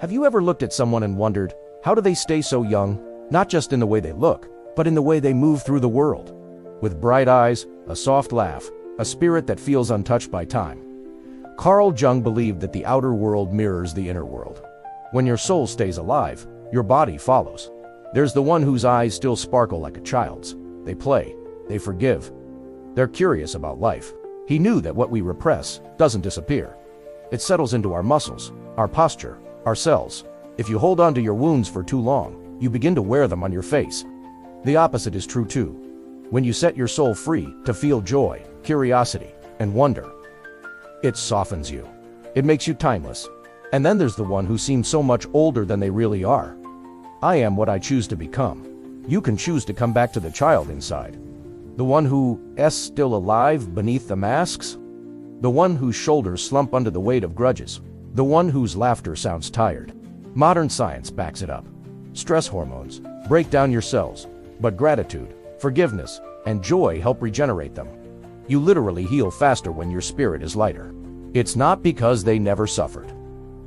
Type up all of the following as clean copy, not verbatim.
Have you ever looked at someone and wondered, how do they stay so young? Not just in the way they look, but in the way they move through the world. With bright eyes, a soft laugh, a spirit that feels untouched by time. Carl Jung believed that the outer world mirrors the inner world. When your soul stays alive, your body follows. There's the one whose eyes still sparkle like a child's. They play, they forgive. They're curious about life. He knew that what we repress doesn't disappear. It settles into our muscles, our posture, our cells. If you hold on to your wounds for too long, you begin to wear them on your face. The opposite is true too. When you set your soul free to feel joy, curiosity, and wonder, it softens you. It makes you timeless. And then there's the one who seems so much older than they really are. I am what I choose to become. You can choose to come back to the child inside. The one who is still alive beneath the masks. The one whose shoulders slump under the weight of grudges. The one whose laughter sounds tired. Modern science backs it up. Stress hormones break down your cells, but gratitude, forgiveness, and joy help regenerate them. You literally heal faster when your spirit is lighter. It's not because they never suffered.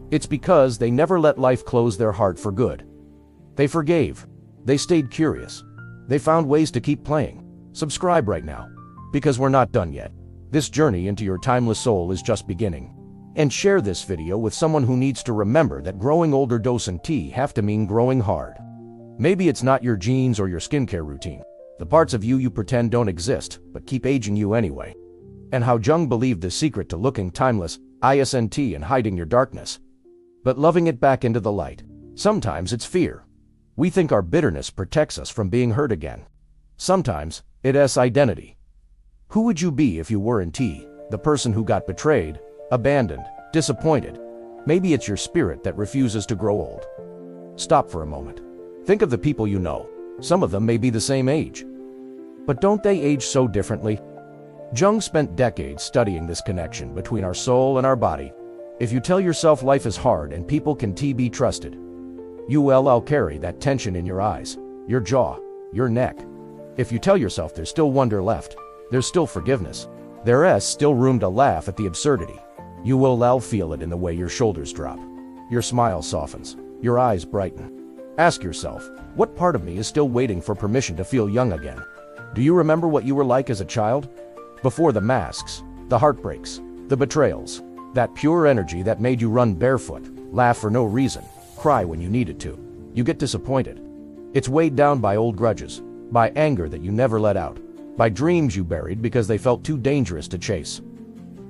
It's because they never let life close their heart for good. They forgave. They stayed curious. They found ways to keep playing. Subscribe right now, because we're not done yet. This journey into your timeless soul is just beginning. And share this video with someone who needs to remember that growing older doesn't have to mean growing hard. Maybe it's not your genes or your skincare routine. The parts of you pretend don't exist, but keep aging you anyway. And how Jung believed the secret to looking timeless, and hiding your darkness, but loving it back into the light. Sometimes it's fear. We think our bitterness protects us from being hurt again. Sometimes it's identity. Who would you be if you weren't the person who got betrayed, abandoned, disappointed? Maybe it's your spirit that refuses to grow old. Stop for a moment. Think of the people you know. Some of them may be the same age. But don't they age so differently? Jung spent decades studying this connection between our soul and our body. If you tell yourself life is hard and people can be trusted, you will carry that tension in your eyes, your jaw, your neck. If you tell yourself there's still wonder left, there's still forgiveness, there's still room to laugh at the absurdity, you will feel it in the way your shoulders drop. Your smile softens, your eyes brighten. Ask yourself, what part of me is still waiting for permission to feel young again? Do you remember what you were like as a child? Before the masks, the heartbreaks, the betrayals, that pure energy that made you run barefoot, laugh for no reason, cry when you needed to. You get disappointed. It's weighed down by old grudges, by anger that you never let out, by dreams you buried because they felt too dangerous to chase.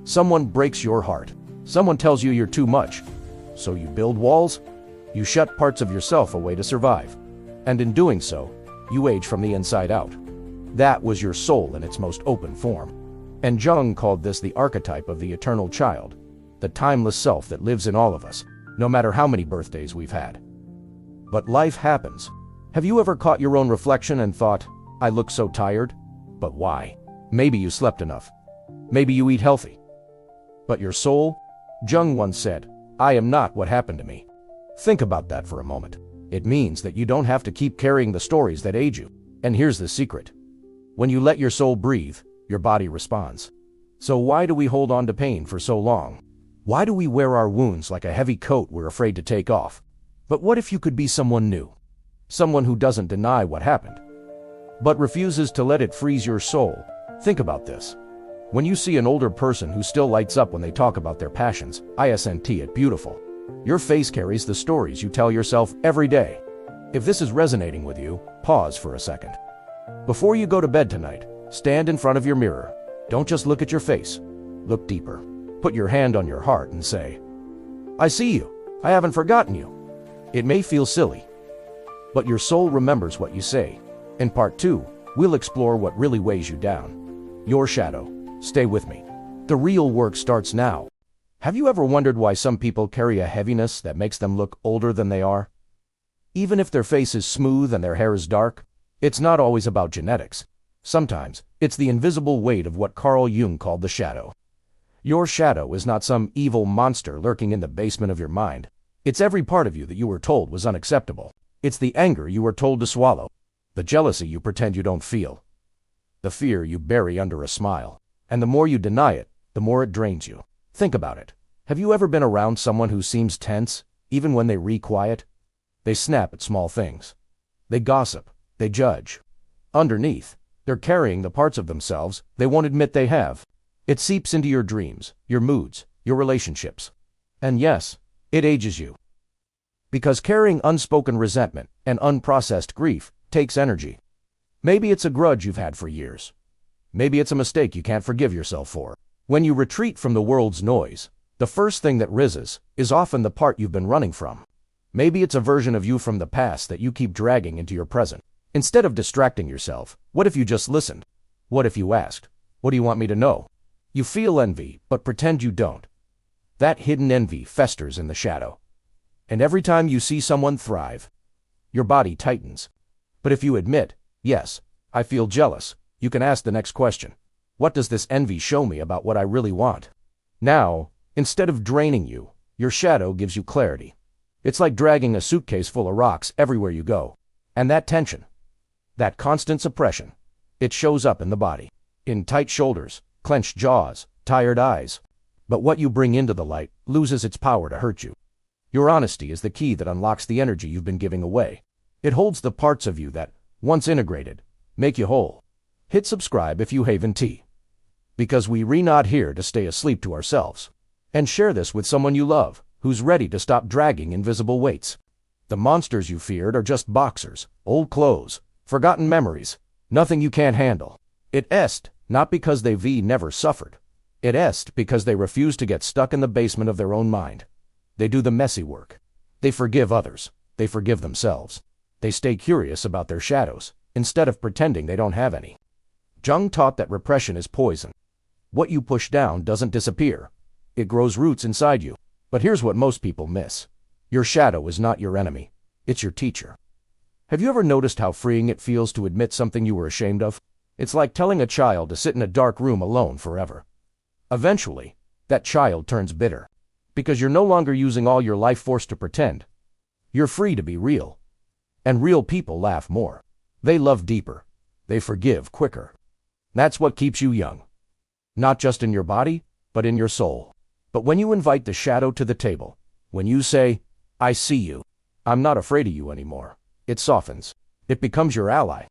Someone breaks your heart. Someone tells you you're too much. So you build walls. You shut parts of yourself away to survive. And in doing so, you age from the inside out. That was your soul in its most open form. And Jung called this the archetype of the eternal child, the timeless self that lives in all of us, no matter how many birthdays we've had. But life happens. Have you ever caught your own reflection and thought, I look so tired? But why? Maybe you slept enough. Maybe you eat healthy. But your soul? Jung once said, I am not what happened to me. Think about that for a moment. It means that you don't have to keep carrying the stories that age you. And here's the secret. When you let your soul breathe, your body responds. So why do we hold on to pain for so long? Why do we wear our wounds like a heavy coat we're afraid to take off? But what if you could be someone new? Someone who doesn't deny what happened, but refuses to let it freeze your soul. Think about this. When you see an older person who still lights up when they talk about their passions, isn't it beautiful? Your face carries the stories you tell yourself every day. If this is resonating with you, pause for a second. Before you go to bed tonight, stand in front of your mirror. Don't just look at your face. Look deeper. Put your hand on your heart and say, I see you. I haven't forgotten you. It may feel silly, but your soul remembers what you say. In part 2, we'll explore what really weighs you down. Your shadow. Stay with me. The real work starts now. Have you ever wondered why some people carry a heaviness that makes them look older than they are? Even if their face is smooth and their hair is dark, it's not always about genetics. Sometimes, it's the invisible weight of what Carl Jung called the shadow. Your shadow is not some evil monster lurking in the basement of your mind. It's every part of you that you were told was unacceptable. It's the anger you were told to swallow, the jealousy you pretend you don't feel, the fear you bury under a smile. And the more you deny it, the more it drains you. Think about it. Have you ever been around someone who seems tense, Even when they requiet, they snap at small things. They gossip. They judge. Underneath, they're carrying the parts of themselves they won't admit they have. It seeps into your dreams, your moods, your relationships. And yes, it ages you. Because carrying unspoken resentment and unprocessed grief takes energy. Maybe it's a grudge you've had for years. Maybe it's a mistake you can't forgive yourself for. When you retreat from the world's noise, the first thing that rises is often the part you've been running from. Maybe it's a version of you from the past that you keep dragging into your present. Instead of distracting yourself, what if you just listened? What if you asked, "What do you want me to know?" You feel envy, but pretend you don't. That hidden envy festers in the shadow. And every time you see someone thrive, your body tightens. But if you admit, "Yes, I feel jealous," you can ask the next question. What does this envy show me about what I really want? Now, instead of draining you, your shadow gives you clarity. It's like dragging a suitcase full of rocks everywhere you go. And that tension, that constant suppression, it shows up in the body. In tight shoulders, clenched jaws, tired eyes. But what you bring into the light loses its power to hurt you. Your honesty is the key that unlocks the energy you've been giving away. It holds the parts of you that, once integrated, make you whole. Hit subscribe if you haven't tea. Because we're not here to stay asleep to ourselves. And share this with someone you love, who's ready to stop dragging invisible weights. The monsters you feared are just boxers, old clothes, forgotten memories, nothing you can't handle. It est, not because they've never suffered. It est because they refuse to get stuck in the basement of their own mind. They do the messy work. They forgive others. They forgive themselves. They stay curious about their shadows, instead of pretending they don't have any. Jung taught that repression is poison. What you push down doesn't disappear. It grows roots inside you. But here's what most people miss. Your shadow is not your enemy. It's your teacher. Have you ever noticed how freeing it feels to admit something you were ashamed of? It's like telling a child to sit in a dark room alone forever. Eventually, that child turns bitter. Because you're no longer using all your life force to pretend. You're free to be real. And real people laugh more. They love deeper. They forgive quicker. That's what keeps you young. Not just in your body, but in your soul. But when you invite the shadow to the table, when you say, "I see you. I'm not afraid of you anymore," it softens. It becomes your ally.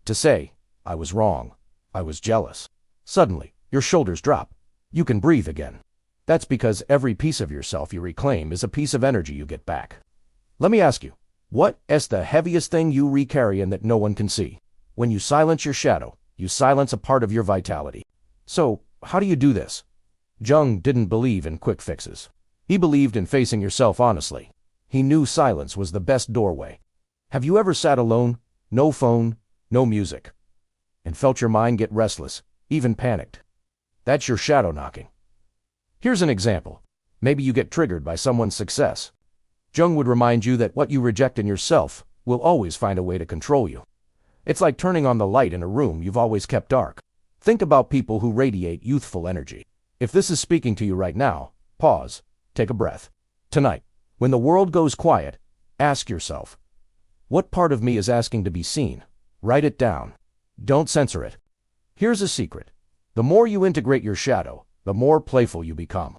To say, "I was wrong. I was jealous." Suddenly, your shoulders drop. You can breathe again. That's because every piece of yourself you reclaim is a piece of energy you get back. Let me ask you, what is the heaviest thing you recarry and that no one can see? When you silence your shadow, you silence a part of your vitality. So, how do you do this? Jung didn't believe in quick fixes. He believed in facing yourself honestly. He knew silence was the best doorway. Have you ever sat alone, no phone, no music, and felt your mind get restless, even panicked? That's your shadow knocking. Here's an example. Maybe you get triggered by someone's success. Jung would remind you that what you reject in yourself will always find a way to control you. It's like turning on the light in a room you've always kept dark. Think about people who radiate youthful energy. If this is speaking to you right now, pause, take a breath. Tonight, when the world goes quiet, ask yourself, what part of me is asking to be seen? Write it down. Don't censor it. Here's a secret. The more you integrate your shadow, the more playful you become.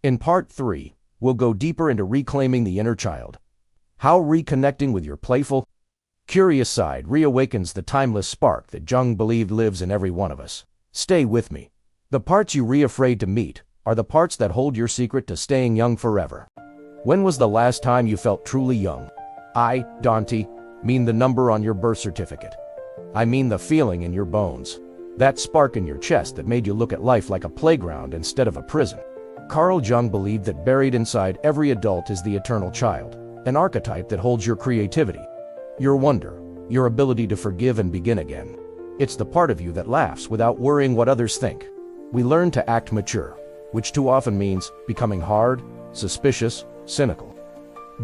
In part 3, we'll go deeper into reclaiming the inner child. How reconnecting with your playful, curious side reawakens the timeless spark that Jung believed lives in every one of us. Stay with me. The parts you afraid to meet are the parts that hold your secret to staying young forever. When was the last time you felt truly young? I, Dante, mean the number on your birth certificate. I mean the feeling in your bones. That spark in your chest that made you look at life like a playground instead of a prison. Carl Jung believed that buried inside every adult is the eternal child, an archetype that holds your creativity, your wonder, your ability to forgive and begin again. It's the part of you that laughs without worrying what others think. We learn to act mature, which too often means becoming hard, suspicious, cynical.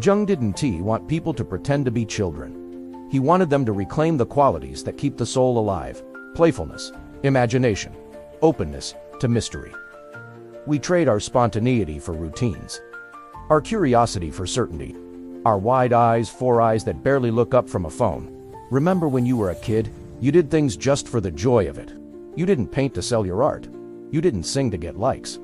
Jung didn't want people to pretend to be children. He wanted them to reclaim the qualities that keep the soul alive: playfulness, imagination, openness to mystery. We trade our spontaneity for routines, our curiosity for certainty, our wide eyes for eyes that barely look up from a phone. Remember when you were a kid, you did things just for the joy of it. You didn't paint to sell your art. You didn't sing to get likes.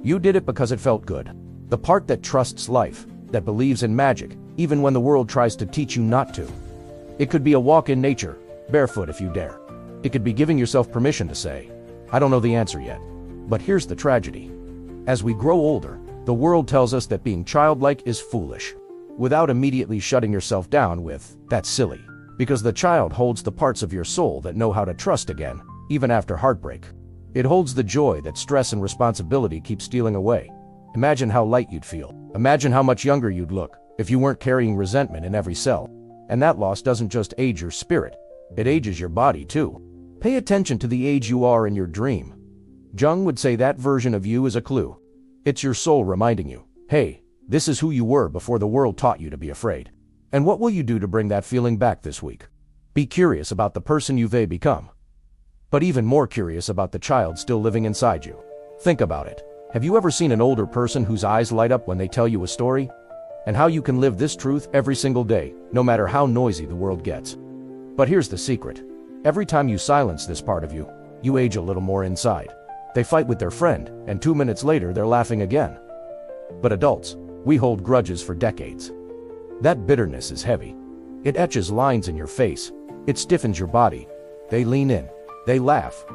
You did it because it felt good. The part that trusts life, that believes in magic, even when the world tries to teach you not to. It could be a walk in nature, barefoot if you dare. It could be giving yourself permission to say, I don't know the answer yet. But here's the tragedy. As we grow older, the world tells us that being childlike is foolish, without immediately shutting yourself down with, that's silly, because the child holds the parts of your soul that know how to trust again, even after heartbreak. It holds the joy that stress and responsibility keep stealing away. Imagine how light you'd feel. Imagine how much younger you'd look if you weren't carrying resentment in every cell. And that loss doesn't just age your spirit, it ages your body too. Pay attention to the age you are in your dream. Jung would say that version of you is a clue. It's your soul reminding you, hey, this is who you were before the world taught you to be afraid. And what will you do to bring that feeling back this week? Be curious about the person you've become, but even more curious about the child still living inside you. Think about it. Have you ever seen an older person whose eyes light up when they tell you a story? And how you can live this truth every single day, no matter how noisy the world gets. But here's the secret. Every time you silence this part of you, you age a little more inside. They fight with their friend, and 2 minutes later they're laughing again. But adults, we hold grudges for decades. That bitterness is heavy. It etches lines in your face. It stiffens your body. They lean in. They laugh.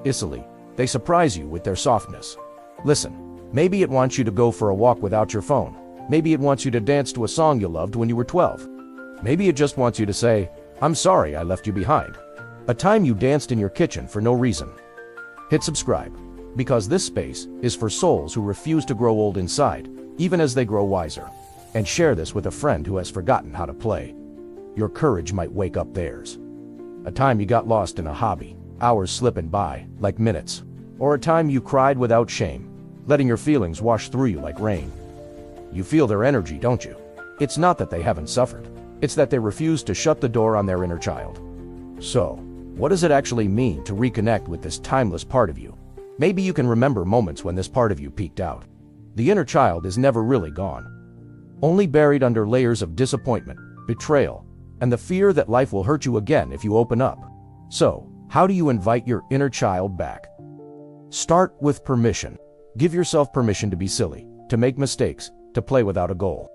Icily. They surprise you with their softness. Listen, maybe it wants you to go for a walk without your phone. Maybe it wants you to dance to a song you loved when you were 12. Maybe it just wants you to say, I'm sorry I left you behind. A time you danced in your kitchen for no reason. Hit subscribe, because this space is for souls who refuse to grow old inside, even as they grow wiser. And share this with a friend who has forgotten how to play. Your courage might wake up theirs. A time you got lost in a hobby, hours slipping by, like minutes. Or a time you cried without shame, letting your feelings wash through you like rain. You feel their energy, don't you? It's not that they haven't suffered. It's that they refuse to shut the door on their inner child. So, what does it actually mean to reconnect with this timeless part of you? Maybe you can remember moments when this part of you peeked out. The inner child is never really gone. Only buried under layers of disappointment, betrayal, and the fear that life will hurt you again if you open up. So, how do you invite your inner child back? Start with permission. Give yourself permission to be silly, to make mistakes, to play without a goal.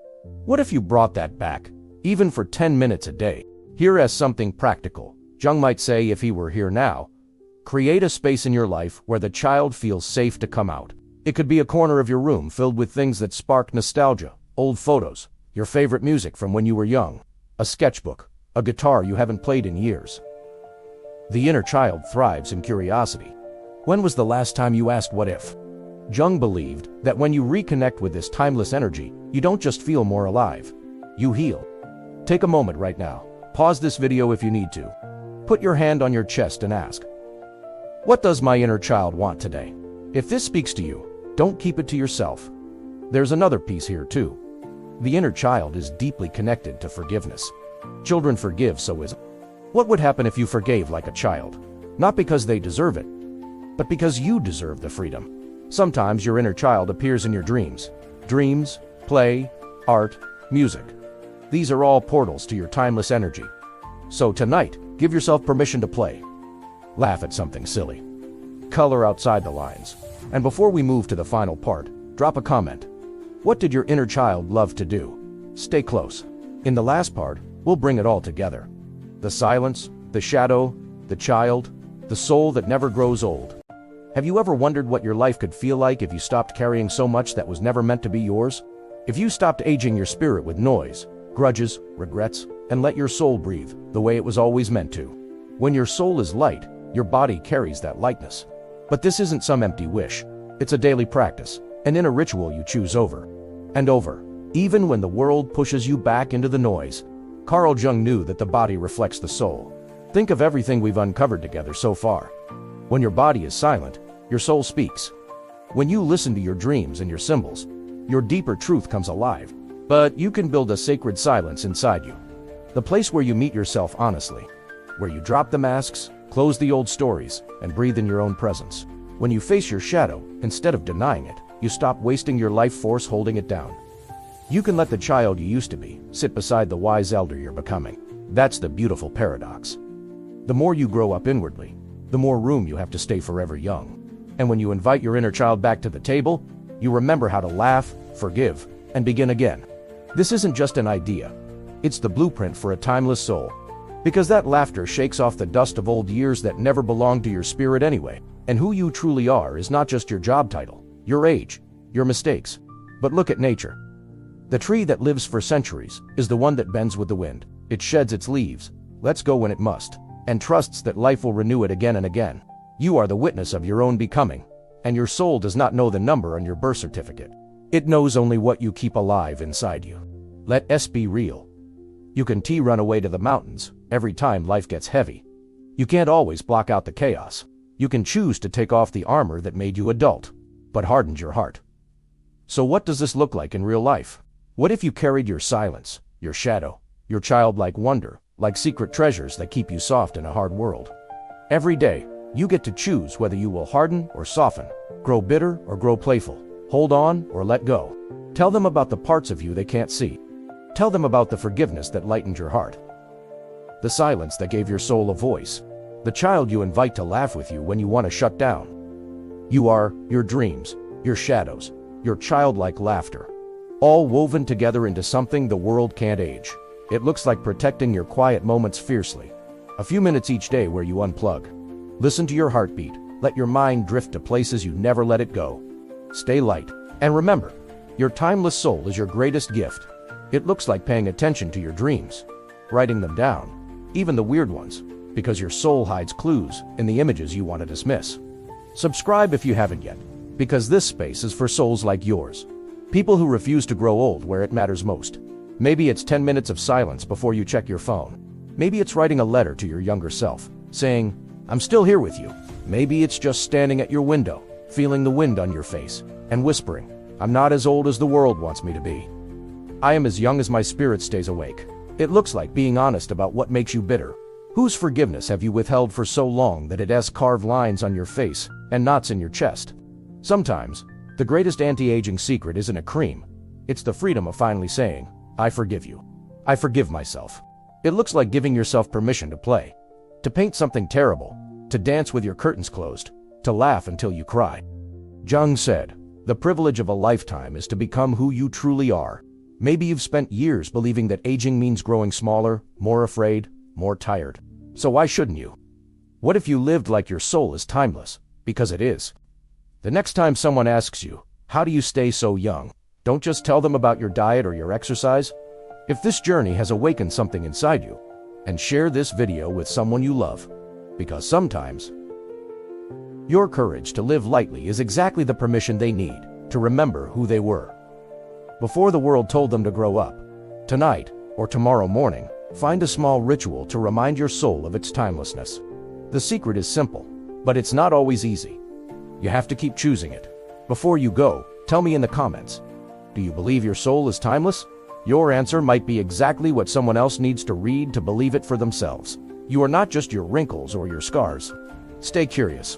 What if you brought that back, even for 10 minutes a day? Here as something practical, Jung might say if he were here now, create a space in your life where the child feels safe to come out. It could be a corner of your room filled with things that spark nostalgia, old photos, your favorite music from when you were young, a sketchbook, a guitar you haven't played in years. The inner child thrives in curiosity. When was the last time you asked what if? Jung believed that when you reconnect with this timeless energy, you don't just feel more alive, you heal. Take a moment right now. Pause this video if you need to. Put your hand on your chest and ask, what does my inner child want today? If this speaks to you, don't keep it to yourself. There's another piece here too. The inner child is deeply connected to forgiveness. Children forgive, so is it. What would happen if you forgave like a child? Not because they deserve it, but because you deserve the freedom. Sometimes your inner child appears in your dreams. Dreams, play, art, music. These are all portals to your timeless energy. So tonight, give yourself permission to play. Laugh at something silly. Color outside the lines. And before we move to the final part, drop a comment. What did your inner child love to do? Stay close. In the last part, we'll bring it all together. The silence, the shadow, the child, the soul that never grows old. Have you ever wondered what your life could feel like if you stopped carrying so much that was never meant to be yours? If you stopped aging your spirit with noise, grudges, regrets, and let your soul breathe the way it was always meant to. When your soul is light, your body carries that lightness. But this isn't some empty wish. It's a daily practice, an inner ritual you choose over and over, even when the world pushes you back into the noise. Carl Jung knew that the body reflects the soul. Think of everything we've uncovered together so far. When your body is silent, your soul speaks. When you listen to your dreams and your symbols, your deeper truth comes alive. But you can build a sacred silence inside you. The place where you meet yourself honestly. Where you drop the masks, close the old stories, and breathe in your own presence. When you face your shadow, instead of denying it, you stop wasting your life force holding it down. You can let the child you used to be sit beside the wise elder you're becoming. That's the beautiful paradox. The more you grow up inwardly, the more room you have to stay forever young. And when you invite your inner child back to the table, you remember how to laugh, forgive, and begin again. This isn't just an idea. It's the blueprint for a timeless soul. Because that laughter shakes off the dust of old years that never belonged to your spirit anyway. And who you truly are is not just your job title, your age, your mistakes. But look at nature. The tree that lives for centuries is the one that bends with the wind. It sheds its leaves, lets go when it must, and trusts that life will renew it again and again. You are the witness of your own becoming, and your soul does not know the number on your birth certificate. It knows only what you keep alive inside you. Let S be real. You can run away to the mountains every time life gets heavy. You can't always block out the chaos. You can choose to take off the armor that made you adult, but hardened your heart. So what does this look like in real life? What if you carried your silence, your shadow, your childlike wonder, like secret treasures that keep you soft in a hard world? Every day, you get to choose whether you will harden or soften, grow bitter or grow playful, hold on or let go. Tell them about the parts of you they can't see. Tell them about the forgiveness that lightened your heart, the silence that gave your soul a voice, the child you invite to laugh with you when you want to shut down. You are your dreams, your shadows, your childlike laughter, all woven together into something the world can't age. It looks like protecting your quiet moments fiercely. A few minutes each day where you unplug. Listen to your heartbeat. Let your mind drift to places you never let it go. Stay light. And remember, your timeless soul is your greatest gift. It looks like paying attention to your dreams, writing them down, even the weird ones, because your soul hides clues in the images you want to dismiss. Subscribe if you haven't yet, because this space is for souls like yours. People who refuse to grow old where it matters most. Maybe it's 10 minutes of silence before you check your phone. Maybe it's writing a letter to your younger self, saying, "I'm still here with you." Maybe it's just standing at your window, feeling the wind on your face, and whispering, "I'm not as old as the world wants me to be. I am as young as my spirit stays awake." It looks like being honest about what makes you bitter. Whose forgiveness have you withheld for so long that it has carved lines on your face and knots in your chest? Sometimes, the greatest anti-aging secret isn't a cream. It's the freedom of finally saying, "I forgive you. I forgive myself." It looks like giving yourself permission to play, to paint something terrible, to dance with your curtains closed, to laugh until you cry. Jung said, "The privilege of a lifetime is to become who you truly are." Maybe you've spent years believing that aging means growing smaller, more afraid, more tired. So why shouldn't you? What if you lived like your soul is timeless? Because it is. The next time someone asks you, "How do you stay so young?" don't just tell them about your diet or your exercise. If this journey has awakened something inside you, and share this video with someone you love. Because sometimes, your courage to live lightly is exactly the permission they need to remember who they were before the world told them to grow up. Tonight, or tomorrow morning, find a small ritual to remind your soul of its timelessness. The secret is simple, but it's not always easy. You have to keep choosing it. Before you go, tell me in the comments, do you believe your soul is timeless? Your answer might be exactly what someone else needs to read to believe it for themselves. You are not just your wrinkles or your scars. Stay curious.